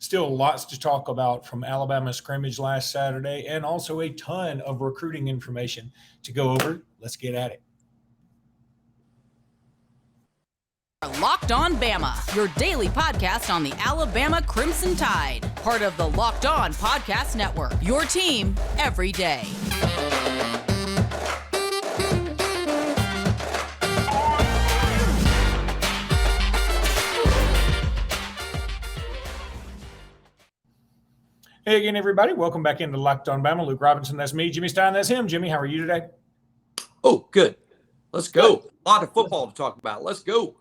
Still lots to talk about from Alabama scrimmage last Saturday, and also a ton of recruiting information to go over. Let's get at it. Locked On Bama, your daily podcast on the Alabama Crimson Tide. Part of the Locked On Podcast Network, your team every day. Hey again, everybody. Welcome back into Locked On Bama. Luke Robinson, that's me. Jimmy Stein, that's him. Jimmy, how are you today? Oh, good. Let's go. A lot of football to talk about. Let's go.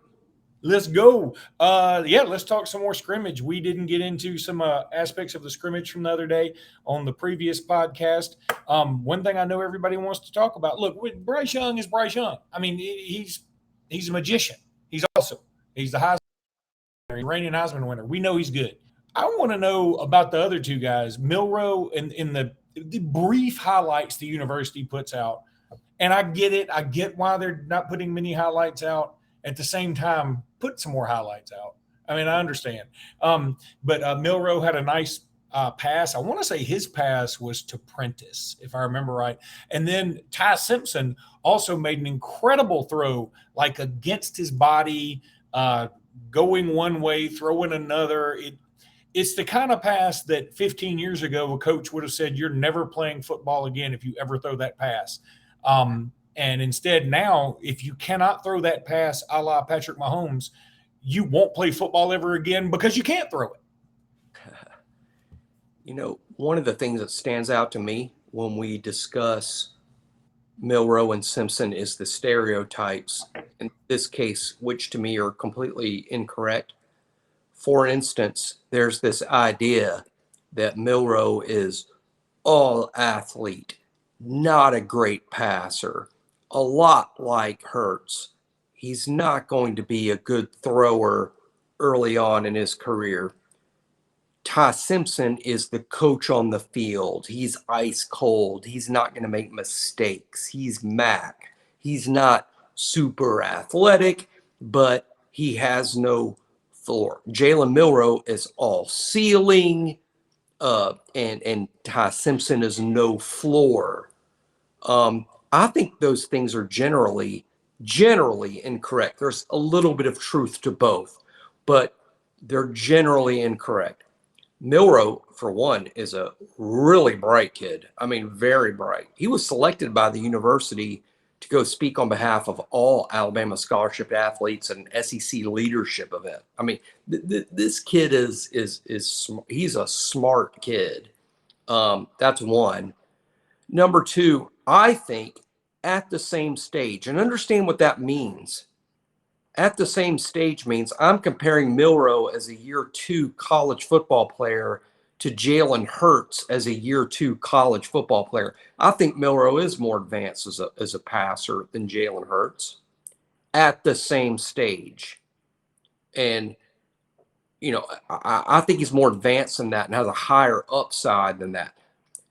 Let's go. Let's talk some more scrimmage. We didn't get into some aspects of the scrimmage from the other day on the previous podcast. One thing I know everybody wants to talk about. Look, Bryce Young is Bryce Young. I mean, he's a magician. He's awesome. He's the Heisman winner, reigning Heisman winner. We know he's good. I want to know about the other two guys, Milroe, and in the brief highlights the university puts out. And I get it. I get why they're not putting many highlights out. At the same time, put some more highlights out. I mean, I understand. But Milroe had a nice pass. I want to say his pass was to Prentice, if I remember right. And then Ty Simpson also made an incredible throw, like against his body, going one way, throwing another. It's the kind of pass that 15 years ago a coach would have said, you're never playing football again if you ever throw that pass. And instead now, if you cannot throw that pass a la Patrick Mahomes, you won't play football ever again because you can't throw it. You know, one of the things that stands out to me when we discuss Milroe and Simpson is the stereotypes, in this case, which to me are completely incorrect. For instance, there's this idea that Milroe is all athlete, not a great passer, a lot like Hurts. He's not going to be a good thrower early on in his career. Ty Simpson is the coach on the field. He's ice cold. He's not going to make mistakes. He's Mac. He's not super athletic, but he has no floor. Jalen Milroe is all ceiling, and Ty Simpson is no floor. I think those things are generally incorrect. There's a little bit of truth to both, but they're generally incorrect. Milroe, for one, is a really bright kid. I mean, very bright. He was selected by the university to go speak on behalf of all Alabama scholarship athletes at an SEC leadership event. I mean, this kid is he's a smart kid. That's one. Number two, I think at the same stage, and understand what that means. At the same stage means I'm comparing Milroe as a year two college football player to Jalen Hurts as a year two college football player. I think Milroe is more advanced as a passer than Jalen Hurts at the same stage. And, you know, I think he's more advanced than that and has a higher upside than that.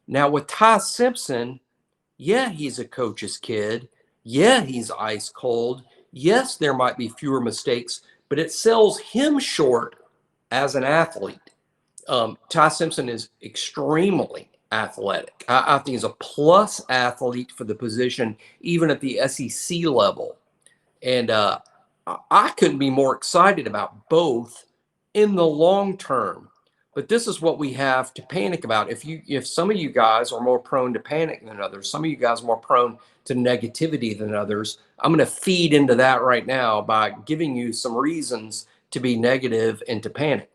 Now with Ty Simpson, yeah, he's a coach's kid. Yeah, he's ice cold. Yes, there might be fewer mistakes, but it sells him short as an athlete. Ty Simpson is extremely athletic. I think he's a plus athlete for the position, even at the SEC level. And I couldn't be more excited about both in the long term. But this is what we have to panic about. If some of you guys are more prone to panic than others, some of you guys are more prone to negativity than others, I'm going to feed into that right now by giving you some reasons to be negative and to panic.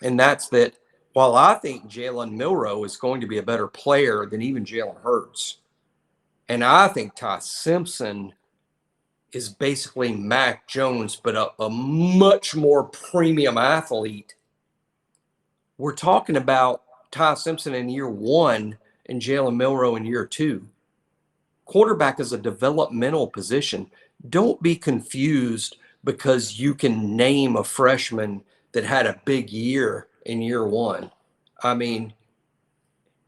And that's that while I think Jalen Milroe is going to be a better player than even Jalen Hurts, and I think Ty Simpson is basically Mac Jones, but a much more premium athlete, we're talking about Ty Simpson in year one and Jalen Milroe in year two. Quarterback is a developmental position. Don't be confused because you can name a freshman that had a big year in year one. I mean,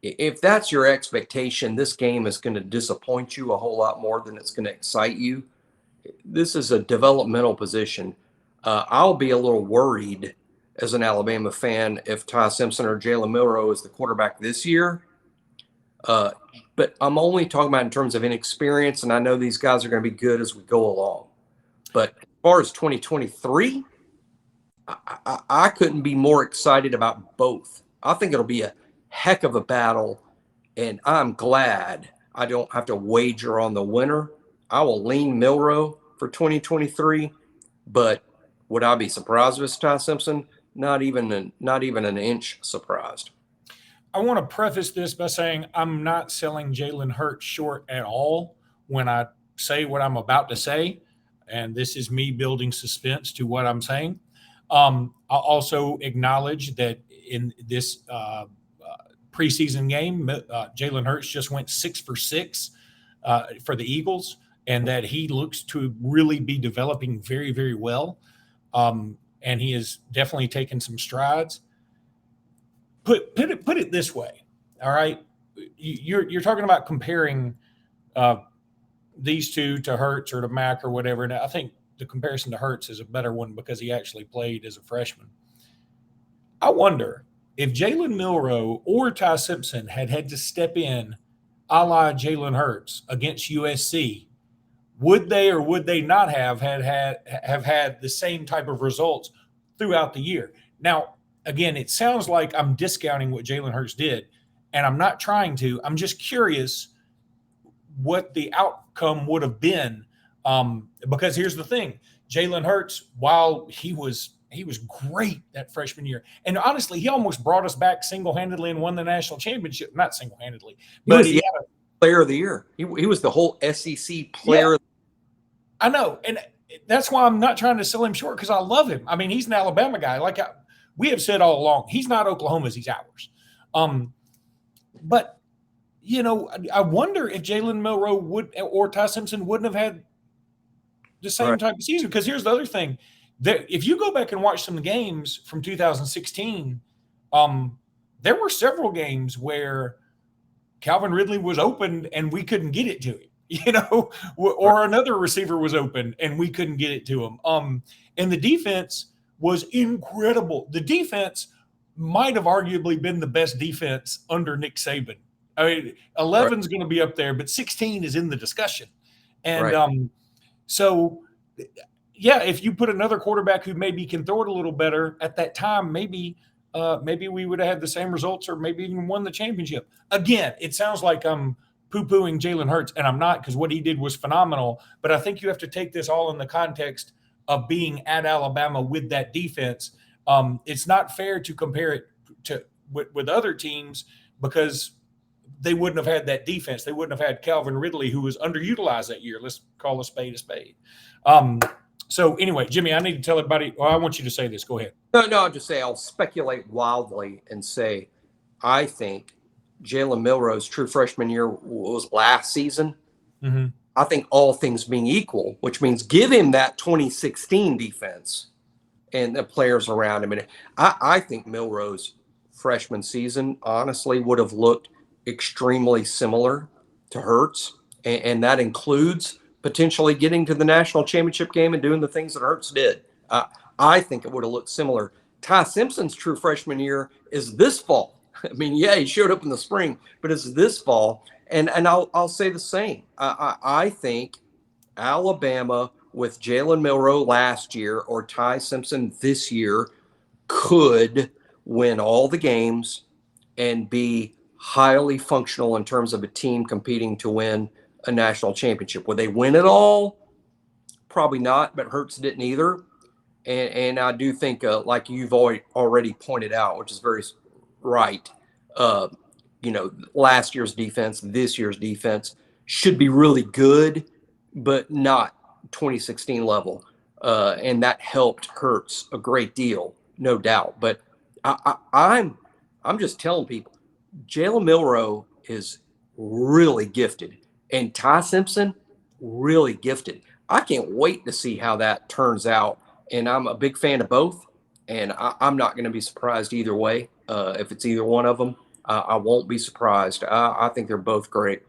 if that's your expectation, this game is going to disappoint you a whole lot more than it's going to excite you. This is a developmental position. I'll be a little worried as an Alabama fan if Ty Simpson or Jalen Milroe is the quarterback this year. But I'm only talking about in terms of inexperience, and I know these guys are going to be good as we go along. But as far as 2023, I couldn't be more excited about both. I think it'll be a heck of a battle, and I'm glad I don't have to wager on the winner. I will lean Milroe for 2023, but would I be surprised if it's Ty Simpson? Not even an inch surprised. I want to preface this by saying I'm not selling Jalen Hurts short at all when I say what I'm about to say, and this is me building suspense to what I'm saying. I'll also acknowledge that in this preseason game, Jalen Hurts just went 6 for 6 for the Eagles, and that he looks to really be developing very, very well. And he has definitely taken some strides. Put it this way, all right? You're talking about comparing these two to Hurts or to Mac or whatever. And I think the comparison to Hurts is a better one because he actually played as a freshman. I wonder if Jalen Milroe or Ty Simpson had to step in a la Jalen Hurts against USC, would they or would they not have had the same type of results throughout the year? Now, again, it sounds like I'm discounting what Jalen Hurts did, and I'm not trying to. I'm just curious what the outcome would have been, because here's the thing. Jalen Hurts, while he was great that freshman year, and honestly, he almost brought us back single-handedly and won the national championship. Not single-handedly, but he had a player of the year. He was the whole SEC player. Yeah, I know, and that's why I'm not trying to sell him short because I love him. I mean, he's an Alabama guy. Like we have said all along, he's not Oklahoma's, he's ours. But I wonder if Jalen Milroe would or Ty Simpson wouldn't have had the same type of season. Because here's the other thing: if you go back and watch some games from 2016, there were several games where Calvin Ridley was open and we couldn't get it to him, or another receiver was open and we couldn't get it to him. And the defense was incredible. The defense might have arguably been the best defense under Nick Saban. I mean, 11 is going to be up there, but 16 is in the discussion. And so, yeah, if you put another quarterback who maybe can throw it a little better at that time, maybe we would have had the same results or maybe even won the championship. Again, it sounds like I'm poo-pooing Jalen Hurts, and I'm not, because what he did was phenomenal. But I think you have to take this all in the context of being at Alabama with that defense. It's not fair to compare it with other teams because they wouldn't have had that defense. They wouldn't have had Calvin Ridley, who was underutilized that year. Let's call a spade a spade. So anyway, Jimmy, I need to tell everybody. Well, I want you to say this. Go ahead. No, I'll just say I'll speculate wildly and say I think Jalen Milroe's true freshman year was last season. Mm-hmm. I think all things being equal, which means give him that 2016 defense and the players around him. And I think Milroe's freshman season honestly would have looked extremely similar to Hurts, and that includes potentially getting to the national championship game and doing the things that Hurts did. I think it would have looked similar. Ty Simpson's true freshman year is this fall. I mean, yeah, he showed up in the spring, but it's this fall. And I'll say the same. I think Alabama with Jalen Milroe last year or Ty Simpson this year could win all the games and be highly functional in terms of a team competing to win a national championship. Would they win it all? Probably not, but Hurts didn't either. And I do think, like you've already pointed out, which is very right, last year's defense, this year's defense should be really good, but not 2016 level. And that helped Hurts a great deal, no doubt. But I'm just telling people, Jalen Milroe is really gifted, and Ty Simpson really gifted. I can't wait to see how that turns out. And I'm a big fan of both, and I'm not going to be surprised either way. If it's either one of them, I won't be surprised. I think they're both great.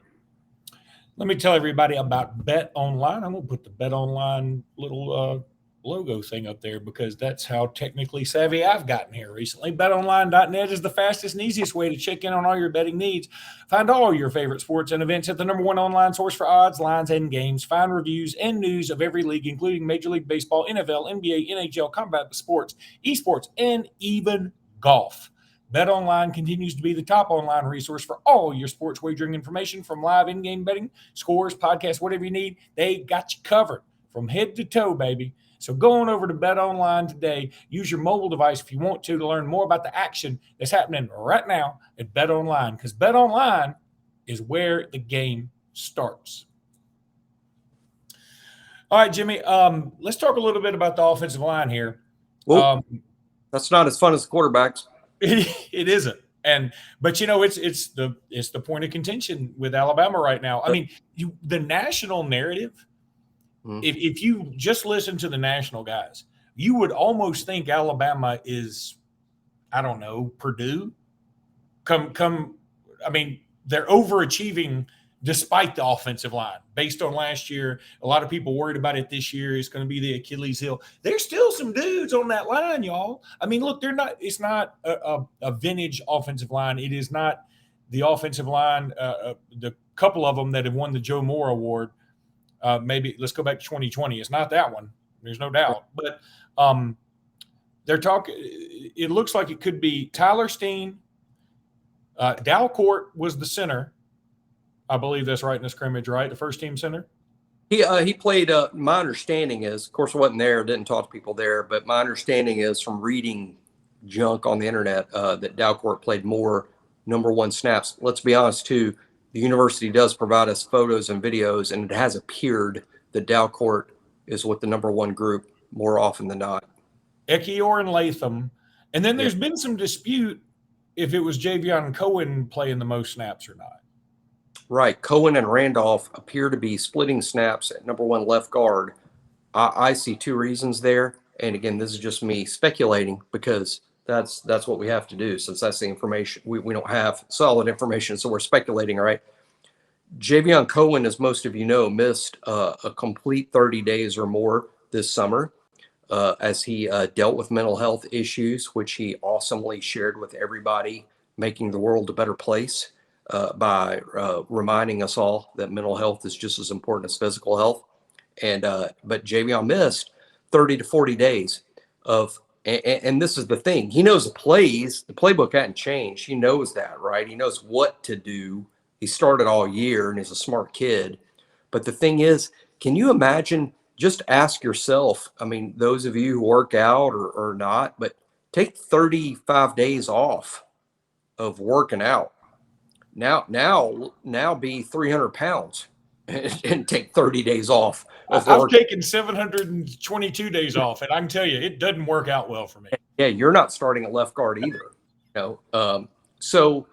Let me tell everybody about Bet Online. I'm going to put the Bet Online little logo thing up there because that's how technically savvy I've gotten here recently. BetOnline.net is the fastest and easiest way to check in on all your betting needs. Find all your favorite sports and events at the #1 online source for odds, lines, and games. Find reviews and news of every league, including Major League Baseball, NFL, NBA, NHL, combat sports, esports, and even golf. BetOnline continues to be the top online resource for all your sports wagering information, from live in-game betting, scores, podcasts, whatever you need. They got you covered from head to toe, baby. So go on over to BetOnline today. Use your mobile device if you want to learn more about the action that's happening right now at BetOnline, because BetOnline is where the game starts. All right, Jimmy, let's talk a little bit about the offensive line here. Well, that's not as fun as the quarterbacks. It isn't. But it's the point of contention with Alabama right now. I mean, the national narrative, if you just listen to the national guys, you would almost think Alabama is, I don't know, Purdue. I mean, they're overachieving despite the offensive line. Based on last year, a lot of people worried about it this year. It's going to be the Achilles heel. There's still some dudes on that line, y'all. I mean, look, it's not a vintage offensive line. It is not the offensive line, the couple of them that have won the Joe Moore Award. Maybe let's go back to 2020. It's not that one. There's no doubt. But they're talking – it looks like it could be Tyler Steen. Dalcourt was the center. I believe that's right in the scrimmage, right? The first team center? He played, my understanding is, of course I wasn't there, didn't talk to people there, but my understanding is from reading junk on the internet that Dalcourt played more #1 snaps. Let's be honest too, the university does provide us photos and videos, and it has appeared that Dalcourt is with the #1 group more often than not. Ekiyor and Latham. And then there's been some dispute if it was Javion Cohen playing the most snaps or not. Right. Cohen and Randolph appear to be splitting snaps at #1 left guard. I see two reasons there. And again, this is just me speculating because that's what we have to do since that's the information. We don't have solid information, so we're speculating, right? Javion Cohen, as most of you know, missed a complete 30 days or more this summer as he dealt with mental health issues, which he awesomely shared with everybody, making the world a better place. By reminding us all that mental health is just as important as physical health. But Javion missed 30 to 40 days of, and this is the thing, he knows the plays, the playbook hadn't changed. He knows that, right? He knows what to do. He started all year and he's a smart kid. But the thing is, can you imagine, just ask yourself, I mean, those of you who work out or not, but take 35 days off of working out. Now be 300 pounds and take 30 days off. I've taken 722 days off, and I can tell you, it doesn't work out well for me. Yeah, you're not starting at left guard either. So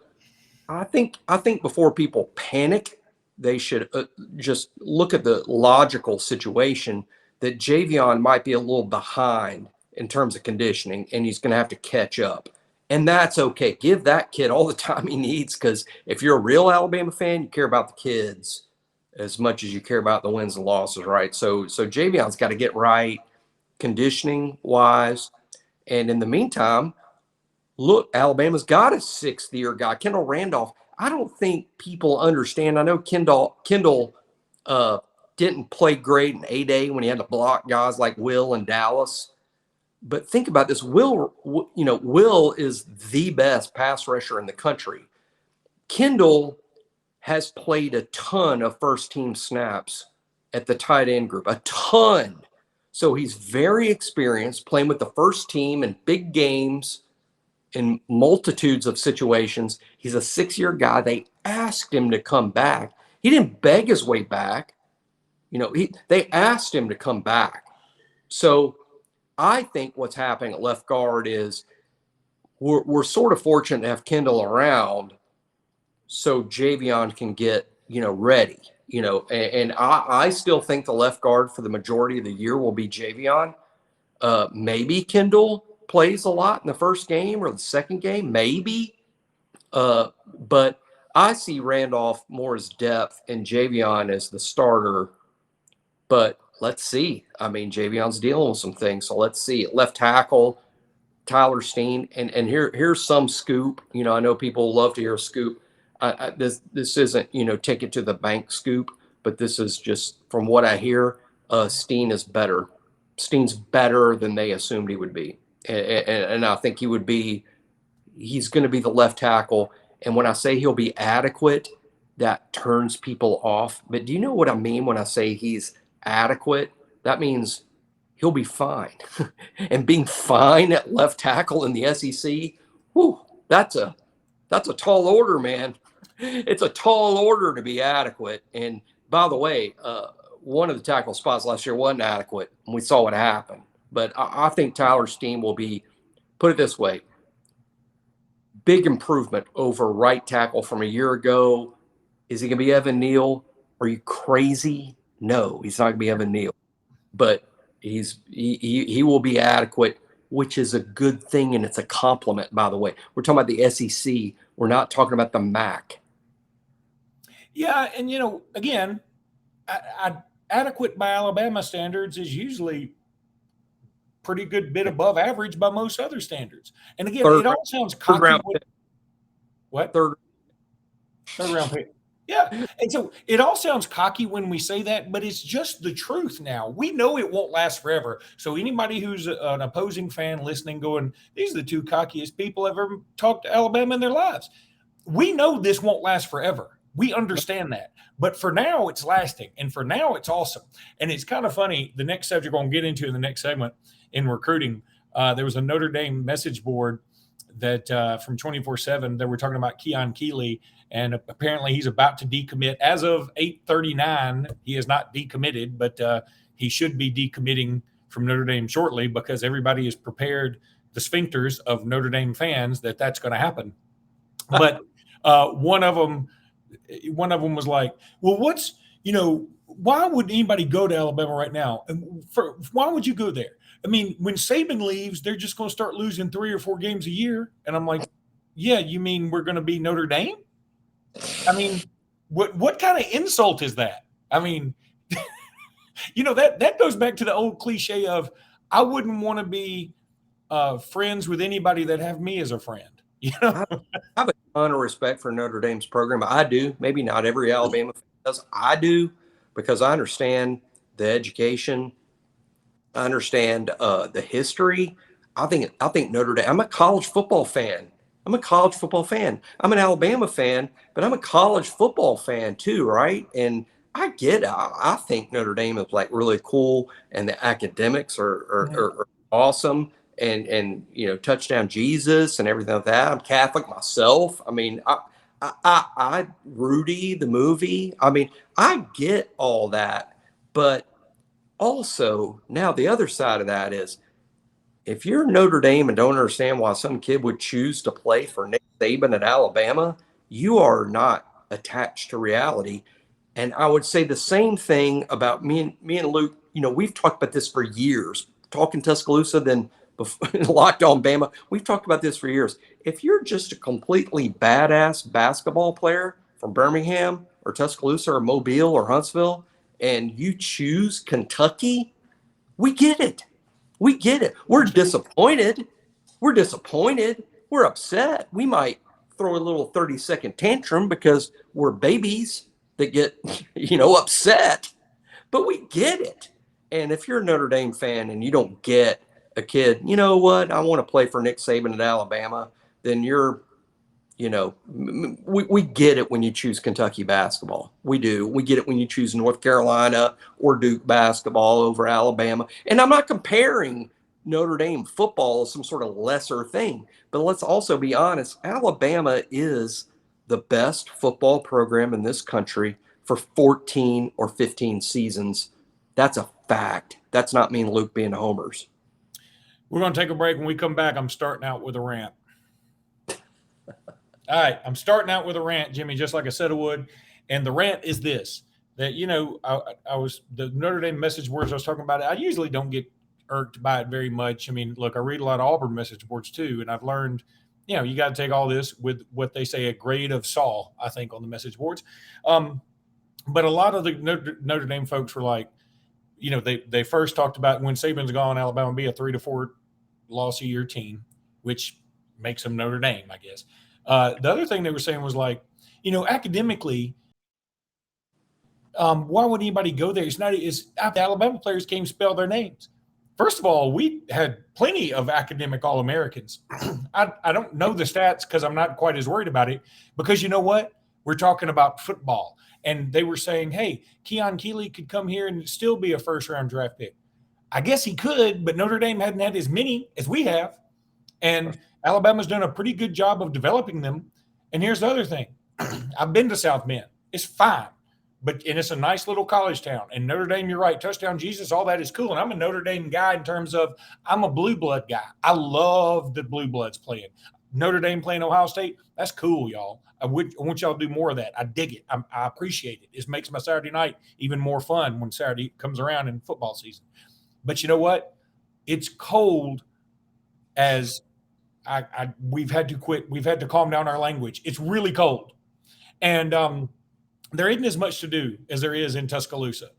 I think before people panic, they should just look at the logical situation that Javion might be a little behind in terms of conditioning, and he's going to have to catch up. And that's okay. Give that kid all the time he needs, because if you're a real Alabama fan, you care about the kids as much as you care about the wins and losses, right? So Javion's got to get right conditioning-wise. And in the meantime, look, Alabama's got a sixth-year guy, Kendall Randolph. I don't think people understand. I know Kendall didn't play great in A-Day when he had to block guys like Will and Dallas. But think about this. Will is the best pass rusher in the country. Kendall has played a ton of first-team snaps at the tight end group, a ton. So he's very experienced playing with the first team in big games in multitudes of situations. He's a 6-year guy. They asked him to come back. He didn't beg his way back. They asked him to come back. So I think what's happening at left guard is we're sort of fortunate to have Kendall around so Javion can get, ready, and I still think the left guard for the majority of the year will be Javion. Maybe Kendall plays a lot in the first game or the second game, maybe. But I see Randolph more as depth and Javion as the starter. But let's see. I mean, Javion's dealing with some things, so let's see. Left tackle, Tyler Steen, and here's some scoop. You know, I know people love to hear a scoop. This isn't, you know, take it to the bank scoop, but this is just from what I hear. Steen is better. Steen's better than they assumed he would be, and I think he would be. He's going to be the left tackle, and when I say he'll be adequate, that turns people off. But do you know what I mean when I say he's adequate? That means he'll be fine. And being fine at left tackle in the SEC, whew, that's a tall order, man. It's a tall order to be adequate. And by the way, one of the tackle spots last year wasn't adequate, and we saw what happened. But I think Tyler Steen will be, put it this way, big improvement over right tackle from a year ago. Is he going to be Evan Neal? Are you crazy? No, he's not going to be Evan Neal. But he will be adequate, which is a good thing, and it's a compliment, by the way. We're talking about the SEC. We're not talking about the MAC. Yeah, and, you know, again, adequate by Alabama standards is usually pretty good bit above average by most other standards. And again, it all sounds cocky. What? Third round pick. Yeah. And so it all sounds cocky when we say that, but it's just the truth now. We know it won't last forever. So anybody who's an opposing fan listening going, these are the two cockiest people I've ever talked to Alabama in their lives. We know this won't last forever. We understand that. But for now, it's lasting. And for now, it's awesome. And it's kind of funny. The next subject we're going to get into in the next segment in recruiting, there was a Notre Dame message board that from 24/7 that we're talking about Keon Keely, and apparently he's about to decommit. As of 8:39, he is not decommitted, but he should be decommitting from Notre Dame shortly because everybody is prepared, the sphincters of Notre Dame fans, that that's going to happen. But one of them was like, well, why would anybody go to Alabama right now? Why would you go there? I mean, when Saban leaves, they're just going to start losing 3 or 4 games a year. And I'm like, yeah, you mean we're going to be Notre Dame? I mean, what kind of insult is that? I mean, that goes back to the old cliche of I wouldn't want to be friends with anybody that have me as a friend. You know? I have a ton of respect for Notre Dame's program. I do. Maybe not every Alabama fan does. I do, because I understand the education. I understand the history. I think Notre Dame. I'm a college football fan. I'm an Alabama fan, but I'm a college football fan too, right? And I get it. I think Notre Dame is like really cool, and the academics are awesome, and touchdown Jesus and everything like that. I'm Catholic myself. I mean, I Rudy the movie. I mean, I get all that, but also now the other side of that is, if you're Notre Dame and don't understand why some kid would choose to play for Nick Saban at Alabama, you are not attached to reality. And I would say the same thing about me and Luke. We've talked about this for years, talking Tuscaloosa, then Locked On Bama. We've talked about this for years. If you're just a completely badass basketball player from Birmingham or Tuscaloosa or Mobile or Huntsville, and you choose Kentucky, we get it. We're disappointed. We're upset. We might throw a little 30-second tantrum because we're babies that get, upset. But we get it. And if you're a Notre Dame fan and you don't get a kid, you know what, I want to play for Nick Saban at Alabama, then you're, we get it when you choose Kentucky basketball. We do. We get it when you choose North Carolina or Duke basketball over Alabama. And I'm not comparing Notre Dame football as some sort of lesser thing, but let's also be honest. Alabama is the best football program in this country for 14 or 15 seasons. That's a fact. That's not me and Luke being homers. We're going to take a break. When we come back, I'm starting out with a rant. All right, I'm starting out with a rant, Jimmy, just like I said I would. And the rant is this, that, I was the Notre Dame message boards I was talking about. I usually don't get irked by it very much. I mean, look, I read a lot of Auburn message boards too, and I've learned, you got to take all this with what they say a grade of salt, I think, on the message boards. But a lot of the Notre Dame folks were like, they first talked about when Saban's gone, Alabama will be a 3 to 4 loss a year team, which makes them Notre Dame, I guess. The other thing they were saying was like, academically, why would anybody go there? It's Alabama players can't even spell their names. First of all, we had plenty of academic All-Americans. I don't know the stats because I'm not quite as worried about it, because you know what? We're talking about football. And they were saying, hey, Keon Keely could come here and still be a first-round draft pick. I guess he could, but Notre Dame hadn't had as many as we have. And Alabama's done a pretty good job of developing them. And here's the other thing. I've been to South Bend. It's fine. And it's a nice little college town. And Notre Dame, you're right, touchdown Jesus, all that is cool. And I'm a Notre Dame guy in terms of I'm a blue blood guy. I love the blue bloods playing. Notre Dame playing Ohio State, that's cool, y'all. I want y'all to do more of that. I dig it. I appreciate it. It makes my Saturday night even more fun when Saturday comes around in football season. But you know what? It's cold as we've had to quit. We've had to calm down our language. It's really cold. And there isn't as much to do as there is in Tuscaloosa.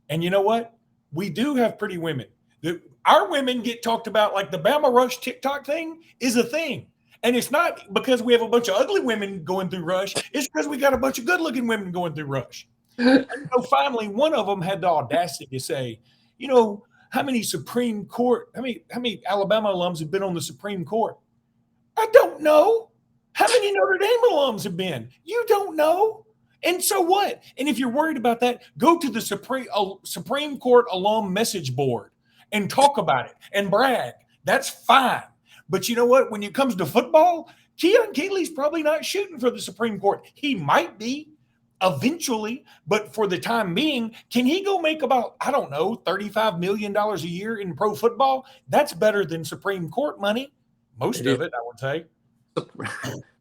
And you know what? We do have pretty women. Our women get talked about, like the Bama Rush TikTok thing is a thing. And it's not because we have a bunch of ugly women going through Rush. It's because we got a bunch of good-looking women going through Rush. And so finally, one of them had the audacity to say, how many Alabama alums have been on the Supreme Court? I don't know. How many Notre Dame alums have been? You don't know. And so what? And if you're worried about that, go to the Supreme Court alum message board and talk about it and brag. That's fine. But you know what? When it comes to football, Keon Keely's probably not shooting for the Supreme Court. He might be eventually, but for the time being, can he go make about, I don't know, $35 million a year in pro football? That's better than Supreme Court money. Most of it, I would say.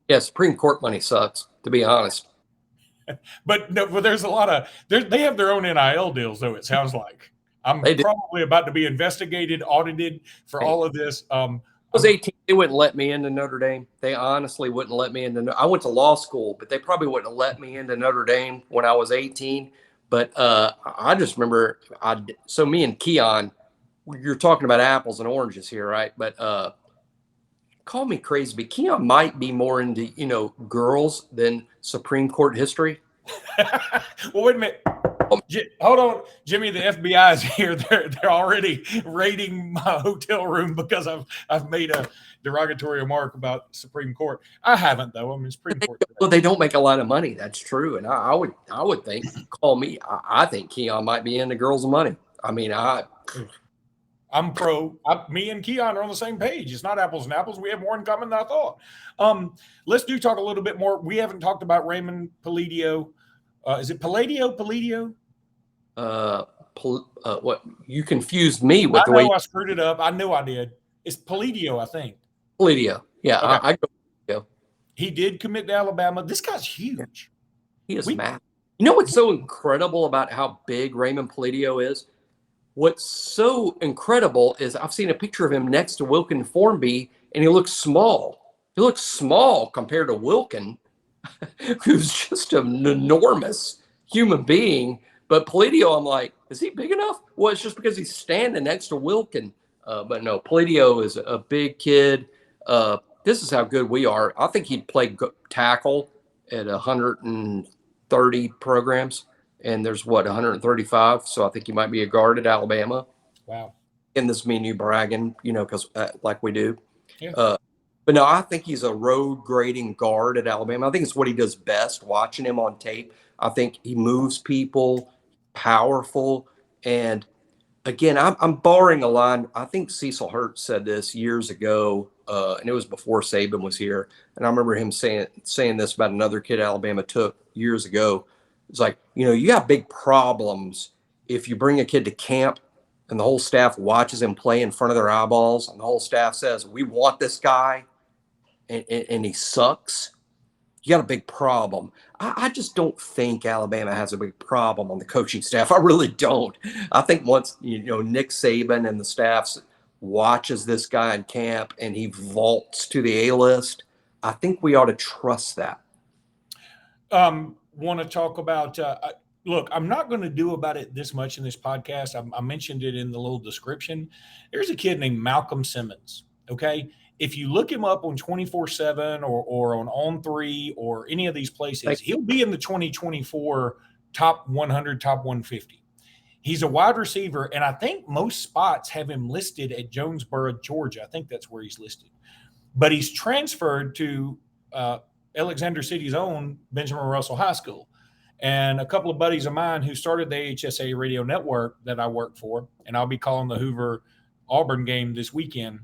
Yeah, Supreme Court money sucks, to be honest. But there's a lot of they have their own NIL deals, though, it sounds like. I'm probably about to be investigated, audited for all of this. I was 18. They wouldn't let me into Notre Dame. They honestly wouldn't let me into. I went to law school, but they probably wouldn't have let me into Notre Dame when I was 18. But I just remember, so me and Keon, you're talking about apples and oranges here, right? But call me crazy, but Keon might be more into, girls than Supreme Court history. Well, wait a minute. Hold on, Jimmy. The FBI is here. They're already raiding my hotel room because I've made a derogatory remark about Supreme Court. I haven't, though. I mean, Supreme Court. Well, they don't make a lot of money. That's true. And I would think, call me. I think Keon might be into girls and money. I mean, I'm pro. Me and Keon are on the same page. It's not apples and apples. We have more in common than I thought. Let's talk a little bit more. We haven't talked about Raymond Pulidio. Is it Pulidio? What you confused me with the way I screwed it up. I knew I did. It's Pulidio, I think. Pulidio. Yeah, okay. I go Pulidio. He did commit to Alabama. This guy's huge. He is massive. You know what's so incredible about how big Raymond Pulidio is? What's so incredible is I've seen a picture of him next to Wilkin Formby, and he looks small. He looks small compared to Wilkin, who's just an enormous human being. But Pulidio, I'm like, is he big enough? Well, it's just because he's standing next to Wilkin. But no, Pulidio is a big kid. This is how good we are. I think he'd play tackle at 130 programs. And there's 135. So I think he might be a guard at Alabama. Wow. And this is me and you bragging, because like we do. Yeah. But no, I think he's a road grading guard at Alabama. I think it's what he does best, watching him on tape. I think he moves people, powerful. And again, I'm borrowing a line. I think Cecil Hurt said this years ago, and it was before Saban was here. And I remember him saying this about another kid Alabama took years ago. It's like, you got big problems if you bring a kid to camp and the whole staff watches him play in front of their eyeballs and the whole staff says, we want this guy, and he sucks. You got a big problem. I just don't think Alabama has a big problem on the coaching staff. I really don't. I think once, Nick Saban and the staff watches this guy in camp and he vaults to the A-list, I think we ought to trust that. Want to talk about look, I'm not going to do about it this much in this podcast. I mentioned it in the little description. There's a kid named Malcolm Simmons. Okay. If you look him up on 24/7 or on On3 or any of these places, he'll be in the 2024 top 100, top 150. He's a wide receiver, and I think most spots have him listed at Jonesboro, Georgia. I think that's where he's listed. But he's transferred to Alexander City's own Benjamin Russell High School. And a couple of buddies of mine who started the AHSA radio network that I work for, and I'll be calling the Hoover Auburn game this weekend.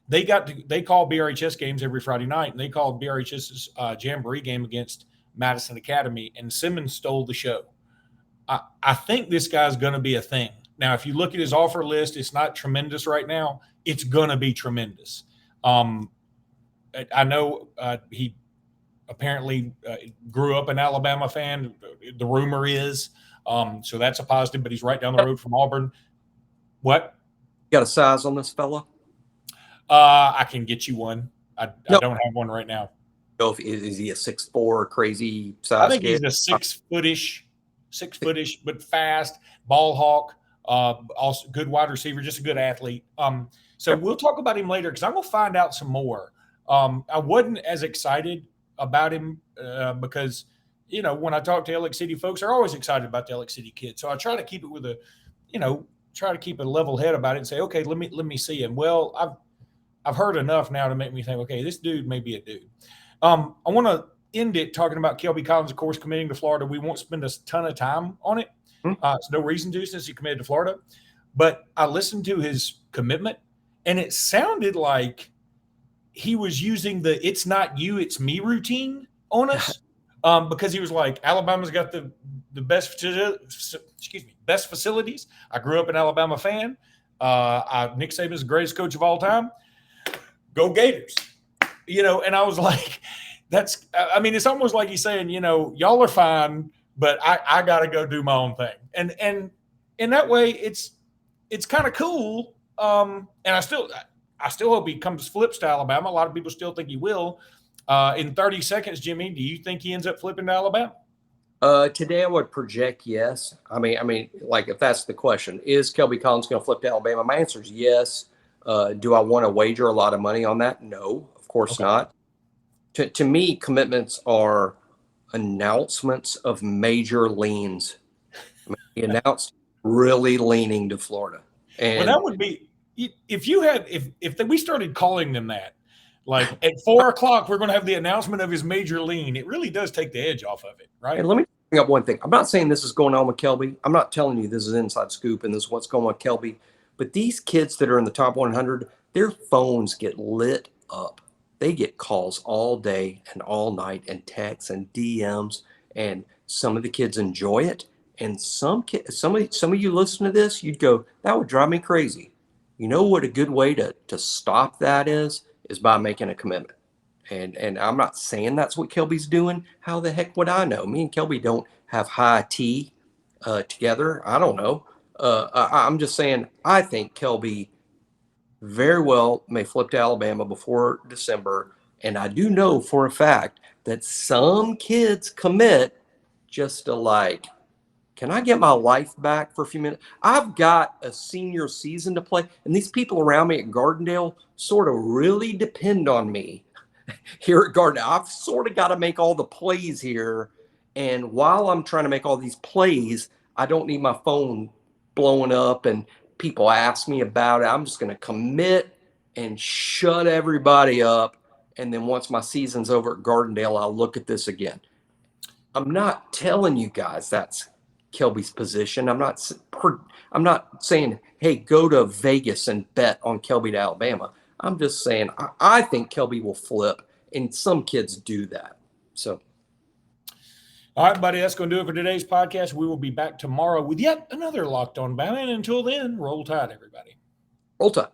They call BRHS games every Friday night, and they called BRHS's Jamboree game against Madison Academy, and Simmons stole the show. I think this guy's going to be a thing. Now, if you look at his offer list, it's not tremendous right now. It's going to be tremendous. I know he apparently grew up an Alabama fan. The rumor is, so that's a positive, but he's right down the road from Auburn. What? You got a size on this fella? I can get you one. I don't have one right now. Is he a 6'4" crazy size? I think he's a six footish, but fast ball hawk. Also good wide receiver, just a good athlete. So we'll talk about him later because I'm gonna find out some more. I wasn't as excited about him because when I talk to Alex City folks, they're always excited about the Alex City kids. So I try to keep it with a level head about it and say, okay, let me see him. Well, I've heard enough now to make me think, okay, this dude may be a dude. I want to end it talking about Kelby Collins, of course, committing to Florida. We won't spend a ton of time on it. There's no reason to since he committed to Florida. But I listened to his commitment, and it sounded like he was using the "it's not you, it's me" routine on us because he was like, Alabama's got the best facilities. I grew up an Alabama fan. Nick Saban's the greatest coach of all time. Go Gators. And I was like, it's almost like he's saying, y'all are fine, but I got to go do my own thing. And in that way, it's kind of cool. And I still hope he flips to Alabama. A lot of people still think he will. In 30 seconds, Jimmy, do you think he ends up flipping to Alabama? Today I would project yes. I mean, like if that's the question, is Kelby Collins going to flip to Alabama? My answer is yes. Do I want to wager a lot of money on that? No, of course not. To me, commitments are announcements of major leans. He announced really leaning to Florida. And that would be if we started calling them that, like at 4:00, we're going to have the announcement of his major lean. It really does take the edge off of it, right? And let me bring up one thing. I'm not saying this is going on with Kelby. I'm not telling you this is inside scoop and this is what's going on with Kelby. But these kids that are in the top 100, their phones get lit up. They get calls all day and all night and texts and DMs, and some of the kids enjoy it. And some of you listen to this, you'd go, that would drive me crazy. You know what a good way to stop that is by making a commitment. And I'm not saying that's what Kelby's doing. How the heck would I know? Me and Kelby don't have high tea together. I don't know. I'm just saying I think Kelby very well may flip to Alabama before December. And I do know for a fact that some kids commit just to like, can I get my life back for a few minutes? I've got a senior season to play. And these people around me at Gardendale sort of really depend on me here at Gardendale. I've sort of got to make all the plays here. And while I'm trying to make all these plays, I don't need my phone blowing up and people ask me about it. I'm just going to commit and shut everybody up. And then once my season's over at Gardendale, I'll look at this again. I'm not telling you guys that's Kelby's position. I'm not saying, hey, go to Vegas and bet on Kelby to Alabama. I'm just saying I think Kelby will flip, and some kids do that. So. All right, buddy, that's going to do it for today's podcast. We will be back tomorrow with yet another Locked On Bama. And until then, roll tide, everybody. Roll tide.